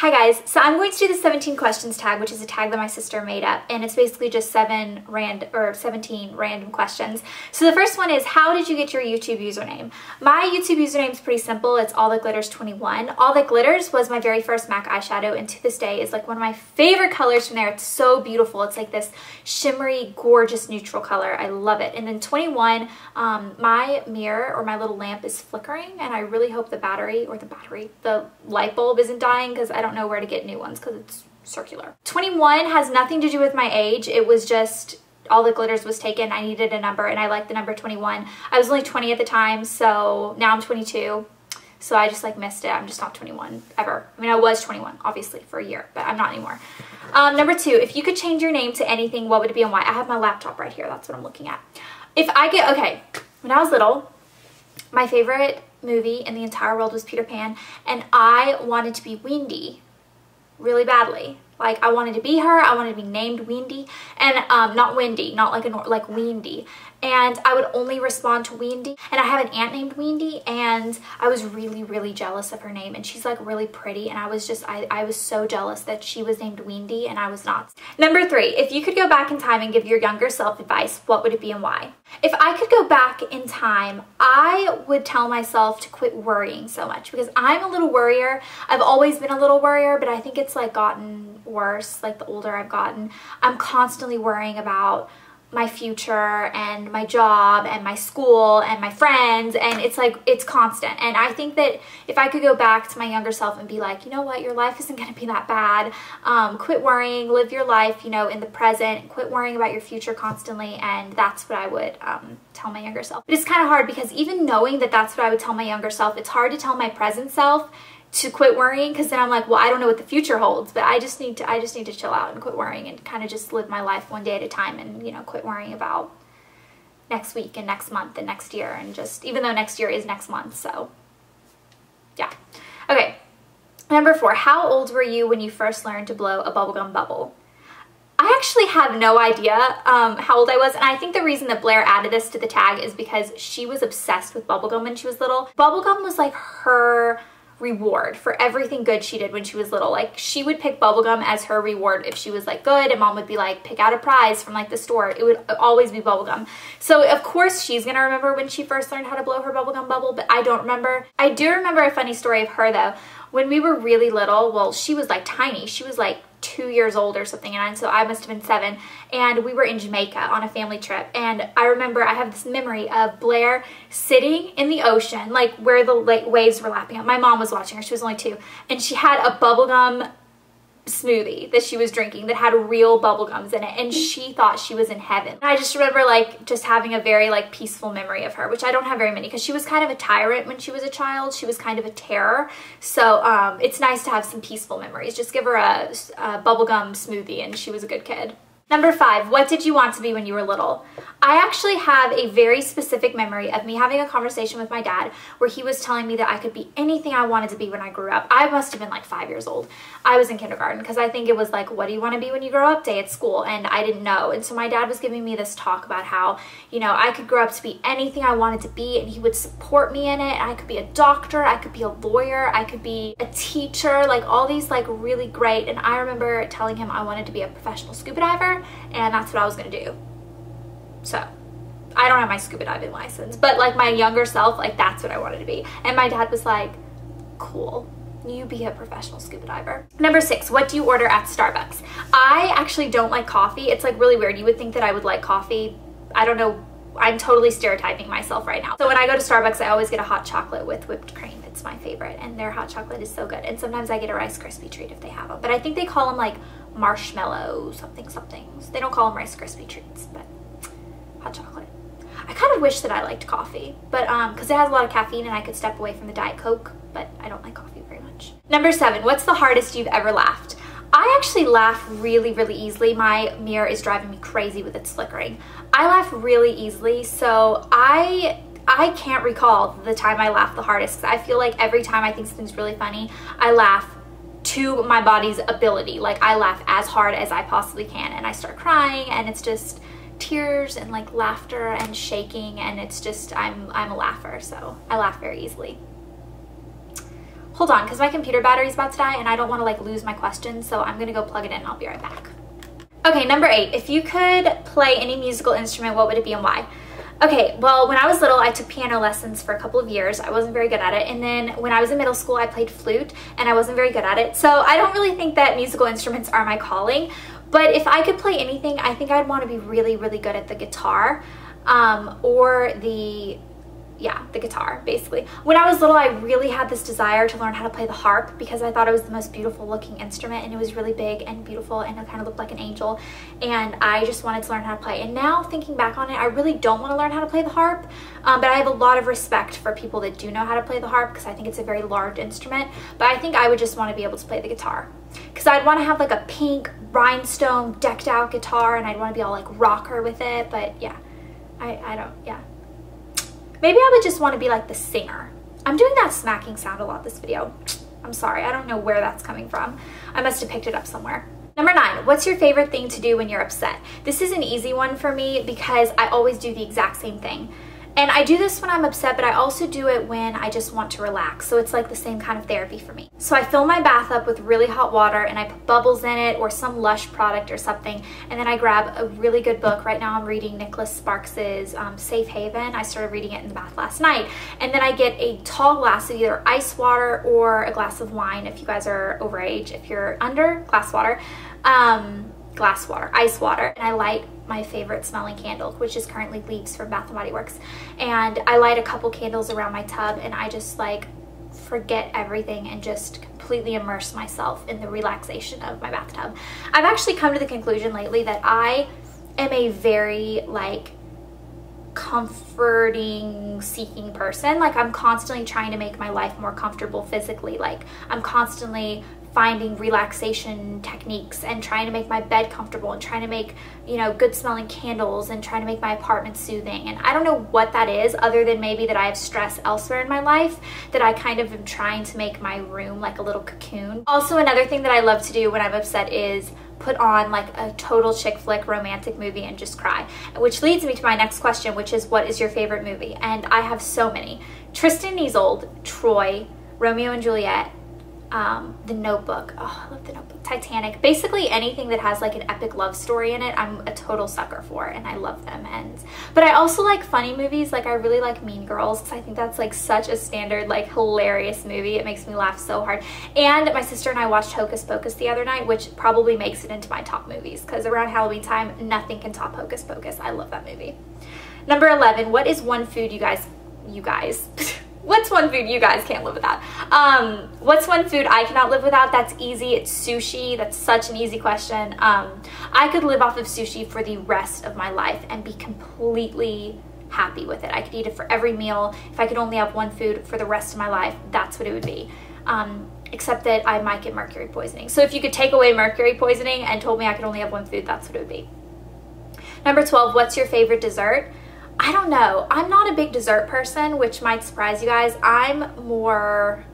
Hi guys, so I'm going to do the 17 questions tag, which is a tag that my sister made up, and it's basically just 17 random questions. So the first one is, how did you get your YouTube username? My YouTube username is pretty simple. It's All That Glitters 21. All That Glitters was my very first MAC eyeshadow, and to this day is like one of my favorite colors from there. It's so beautiful. It's like this shimmery, gorgeous neutral color. I love it. And then 21, my mirror or my little lamp is flickering, and I really hope the light bulb isn't dying, because I don't know where to get new ones because it's circular. 21 has nothing to do with my age. It was just All That Glitters was taken. I needed a number and I liked the number 21. I was only 20 at the time, so now I'm 22. So I just like missed it. I'm just not 21 ever. I mean, I was 21 obviously for a year, but I'm not anymore. Number 2, if you could change your name to anything, what would it be and why? I have my laptop right here. That's what I'm looking at. Okay, when I was little, my favorite movie in the entire world was Peter Pan, and I wanted to be Wendy really badly. Like, I wanted to be her. I wanted to be named Wendy, and not Wendy, not like Wendy. And I would only respond to Wendy. And I have an aunt named Wendy, and I was really, really jealous of her name. And she's like really pretty, and I was so jealous that she was named Wendy and I was not. Number 3, if you could go back in time and give your younger self advice, what would it be and why? If I could go back in time, I would tell myself to quit worrying so much, because I'm a little worrier. I've always been a little worrier, but I think it's like gotten worse like the older I've gotten. I'm constantly worrying about my future and my job and my school and my friends, and it's like, it's constant. And I think that if I could go back to my younger self and be like, you know what, your life isn't going to be that bad. Quit worrying, live your life, you know, in the present, quit worrying about your future constantly. And that's what I would tell my younger self. But it's kind of hard, because even knowing that that's what I would tell my younger self, it's hard to tell my present self to quit worrying, because then I'm like, well, I don't know what the future holds, but I just need to chill out and quit worrying and kind of just live my life one day at a time, and, you know, quit worrying about next week and next month and next year, and just, even though next year is next month, so yeah. Okay, number 4, how old were you when you first learned to blow a bubblegum bubble? I actually have no idea how old I was, and I think the reason that Blair added this to the tag is because she was obsessed with bubblegum when she was little. Bubblegum was like her reward for everything good she did when she was little. Like, she would pick bubblegum as her reward if she was like good, and mom would be like, pick out a prize from like the store. It would always be bubblegum. So of course she's gonna remember when she first learned how to blow her bubblegum bubble, but I don't remember. I do remember a funny story of her though. When we were really little, well, she was like tiny. She was like 2 years old or something, and so I must have been 7, and we were in Jamaica on a family trip, and I remember I have this memory of Blair sitting in the ocean, like where the waves were lapping up. My mom was watching her, she was only 2, and she had a bubblegum smoothie that she was drinking that had real bubblegums in it, and she thought she was in heaven. And I just remember like just having a very like peaceful memory of her, which I don't have very many, because she was kind of a tyrant when she was a child. She was kind of a terror, so it's nice to have some peaceful memories. Just give her a bubblegum smoothie and she was a good kid. Number 5, what did you want to be when you were little? I actually have a very specific memory of me having a conversation with my dad where he was telling me that I could be anything I wanted to be when I grew up. I must have been like 5 years old. I was in kindergarten, because I think it was like, what do you want to be when you grow up day at school? And I didn't know. And so my dad was giving me this talk about how, you know, I could grow up to be anything I wanted to be, and he would support me in it. I could be a doctor, I could be a lawyer, I could be a teacher, like all these like really great. And I remember telling him I wanted to be a professional scuba diver, and that's what I was gonna do. So I don't have my scuba diving license, but like my younger self, like that's what I wanted to be. And my dad was like, cool, you be a professional scuba diver. Number 6, what do you order at Starbucks? I actually don't like coffee. It's like really weird. You would think that I would like coffee. I don't know. I'm totally stereotyping myself right now. So when I go to Starbucks, I always get a hot chocolate with whipped cream. It's my favorite, and their hot chocolate is so good. And sometimes I get a Rice Krispie treat if they have them, but I think they call them like marshmallow somethings. They don't call them Rice Krispie treats, but hot chocolate. I kind of wish that I liked coffee, but because it has a lot of caffeine and I could step away from the Diet Coke, but I don't like coffee very much. Number 7, what's the hardest you've ever laughed? I actually laugh really, really easily. My mirror is driving me crazy with its flickering. I laugh really easily, so I can't recall the time I laughed the hardest, because I feel like every time I think something's really funny, I laugh to my body's ability. Like, I laugh as hard as I possibly can, and I start crying, and it's just tears and like laughter and shaking, and it's just, I'm a laugher, so I laugh very easily. hold on, because my computer battery's about to die and I don't want to like lose my question, so I'm gonna go plug it in and I'll be right back. Okay, number 8, if you could play any musical instrument, what would it be and why? Okay, well, when I was little, I took piano lessons for a couple of years. I wasn't very good at it. And then when I was in middle school, I played flute and I wasn't very good at it. So I don't really think that musical instruments are my calling. But if I could play anything, I think I'd want to be really, really good at the guitar or the guitar, basically. When I was little, I really had this desire to learn how to play the harp because I thought it was the most beautiful looking instrument, and it was really big and beautiful and it kind of looked like an angel, and I just wanted to learn how to play. And now thinking back on it, I really don't want to learn how to play the harp, but I have a lot of respect for people that do know how to play the harp because I think it's a very large instrument. But I think I would just want to be able to play the guitar because I'd want to have like a pink rhinestone decked out guitar, and I'd want to be all like rocker with it. But yeah, maybe I would just want to be like the singer. I'm doing that smacking sound a lot this video. I'm sorry, I don't know where that's coming from. I must have picked it up somewhere. Number 9, what's your favorite thing to do when you're upset? This is an easy one for me because I always do the exact same thing. And I do this when I'm upset, but I also do it when I just want to relax. So it's like the same kind of therapy for me. So I fill my bath up with really hot water and I put bubbles in it or some Lush product or something. And then I grab a really good book. Right now I'm reading Nicholas Sparks's Safe Haven. I started reading it in the bath last night. And then I get a tall glass of either ice water or a glass of wine if you guys are over age. If you're under, glass water, ice water. And I light my favorite smelling candle, which is currently Leaves from Bath & Body Works. And I light a couple candles around my tub and I just like forget everything and just completely immerse myself in the relaxation of my bathtub. I've actually come to the conclusion lately that I am a very like comforting seeking person. Like I'm constantly trying to make my life more comfortable physically. Like I'm constantly finding relaxation techniques and trying to make my bed comfortable and trying to make, you know, good smelling candles and trying to make my apartment soothing. And I don't know what that is other than maybe that I have stress elsewhere in my life that I kind of am trying to make my room like a little cocoon. Also, another thing that I love to do when I'm upset is put on like a total chick flick romantic movie and just cry. Which leads me to my next question, which is what is your favorite movie? And I have so many. Tristan and Isolde, Troy, Romeo and Juliet, The Notebook. Oh, I love The Notebook. Titanic. Basically anything that has like an epic love story in it, I'm a total sucker for, and I love them. But I also like funny movies. Like I really like Mean Girls because I think that's like such a standard, like hilarious movie. It makes me laugh so hard. And my sister and I watched Hocus Pocus the other night, which probably makes it into my top movies because around Halloween time, nothing can top Hocus Pocus. I love that movie. Number 11, what is one food you guys what's one food you guys can't live without? What's one food I cannot live without? That's easy. It's sushi. That's such an easy question. I could live off of sushi for the rest of my life and be completely happy with it. I could eat it for every meal. If I could only have one food for the rest of my life, that's what it would be. Except that I might get mercury poisoning. So if you could take away mercury poisoning and told me I could only have one food, that's what it would be. Number 12, what's your favorite dessert? I don't know. I'm not a big dessert person, which might surprise you guys. I'm more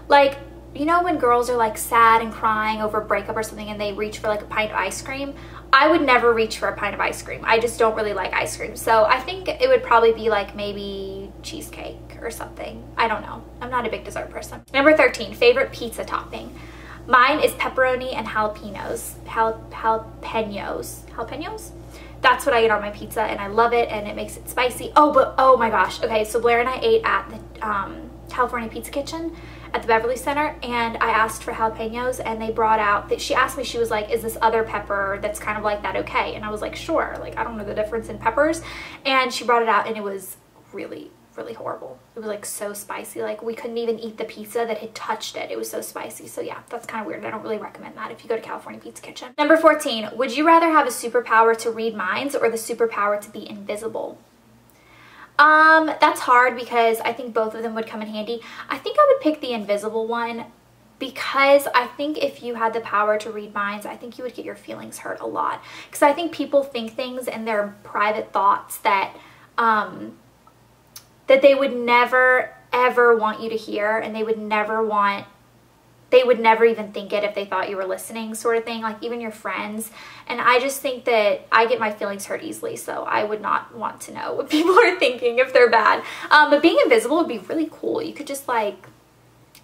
like, you know when girls are like sad and crying over a breakup or something and they reach for like a pint of ice cream? I would never reach for a pint of ice cream. I just don't really like ice cream. So I think it would probably be like maybe cheesecake or something. I don't know. I'm not a big dessert person. Number 13, favorite pizza topping. Mine is pepperoni and jalapenos. Jalapenos? That's what I eat on my pizza and I love it and it makes it spicy. Oh my gosh. Okay, so Blair and I ate at the California Pizza Kitchen at the Beverly Center and I asked for jalapenos and they brought out, that she asked me, she was like, is this other pepper that's kind of like that okay? And I was like, sure. Like, I don't know the difference in peppers. And she brought it out and it was really horrible. It was like so spicy. Like we couldn't even eat the pizza that had touched it. It was so spicy. So yeah, that's kind of weird. I don't really recommend that if you go to California Pizza Kitchen. Number 14, would you rather have a superpower to read minds or the superpower to be invisible? That's hard because I think both of them would come in handy. I think I would pick the invisible one because I think if you had the power to read minds, I think you would get your feelings hurt a lot. Because I think people think things in their private thoughts that they would never ever want you to hear, and they would never even think it if they thought you were listening, sort of thing, like even your friends. And I just think that I get my feelings hurt easily, so I would not want to know what people are thinking if they're bad. But being invisible would be really cool. You could just like,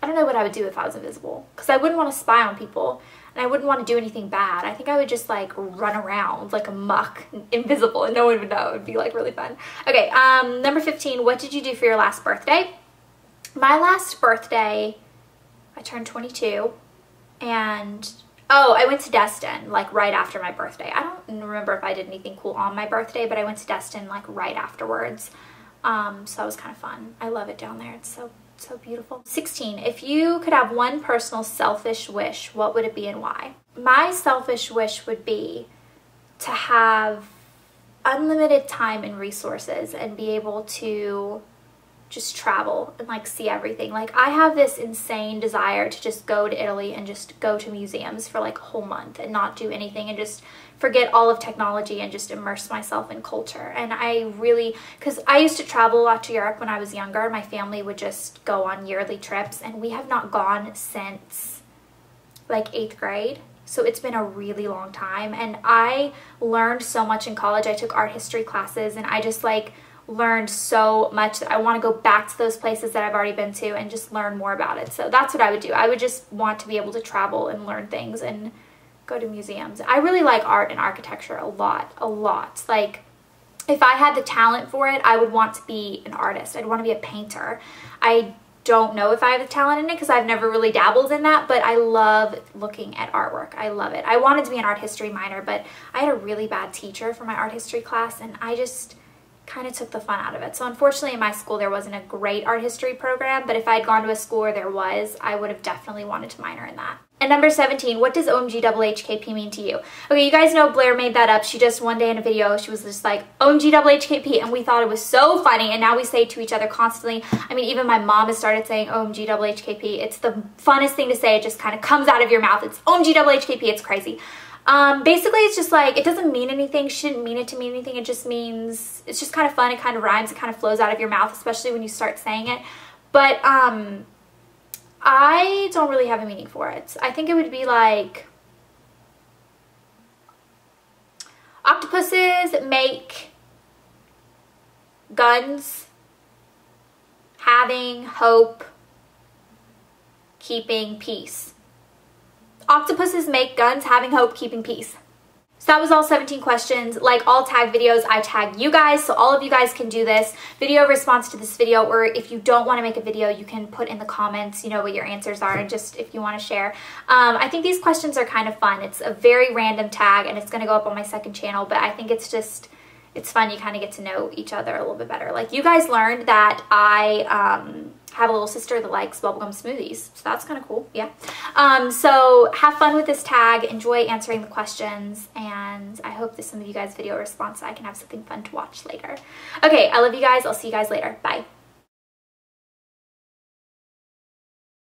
I don't know what I would do if I was invisible, because I wouldn't want to spy on people and I wouldn't want to do anything bad. I think I would just like run around like a muck, invisible, and no one would know. It would be like really fun. Okay, number 15, what did you do for your last birthday? My last birthday, I turned 22, and oh, I went to Destin like right after my birthday. I don't remember if I did anything cool on my birthday, but I went to Destin like right afterwards. So that was kind of fun. I love it down there. It's so beautiful. 16, if you could have one personal selfish wish, what would it be and why? My selfish wish would be to have unlimited time and resources and be able to just travel and like see everything. Like I have this insane desire to just go to Italy and just go to museums for like a whole month and not do anything and just forget all of technology and just immerse myself in culture. And I really, because I used to travel a lot to Europe when I was younger. My family would just go on yearly trips, and we have not gone since like 8th grade. So it's been a really long time, and I learned so much in college. I took art history classes, and I just like learned so much that I want to go back to those places that I've already been to and just learn more about it. So that's what I would do. I would just want to be able to travel and learn things and go to museums. I really like art and architecture a lot. Like if I had the talent for it, I would want to be an artist. I'd want to be a painter. I don't know if I have the talent in it because I've never really dabbled in that, but I love looking at artwork. I love it. I wanted to be an art history minor, but I had a really bad teacher for my art history class, and I just kind of took the fun out of it. So unfortunately in my school there wasn't a great art history program, but if I'd gone to a school where there was, I would have definitely wanted to minor in that. And number 17, what does OMG HHKP mean to you? Okay, you guys know Blair made that up. She just one day in a video, she was just like, OMG HHKP, and we thought it was so funny, and now we say it to each other constantly. I mean, even my mom has started saying OMG HHKP. It's the funnest thing to say. It just kind of comes out of your mouth. It's OMG HHKP. It's crazy. Basically, it's just like, it doesn't mean anything. She didn't mean it to mean anything. It just means, it's just kind of fun. It kind of rhymes. It kind of flows out of your mouth, especially when you start saying it. But, I don't really have a meaning for it. I think it would be like, octopuses make guns, having hope, keeping peace. Octopuses make guns, having hope, keeping peace. So that was all 17 questions. Like all tag videos, I tag you guys, so all of you guys can do this. Video response to this video, or if you don't want to make a video, you can put in the comments, you know, what your answers are, and just if you want to share. I think these questions are kind of fun. It's a very random tag, and it's going to go up on my second channel, but I think it's just, it's fun. You kind of get to know each other a little bit better. Like you guys learned that I have a little sister that likes bubblegum smoothies, so that's kind of cool. Yeah. So have fun with this tag, enjoy answering the questions, and I hope this is some of you guys' video response so I can have something fun to watch later. Okay, I love you guys. I'll see you guys later. Bye.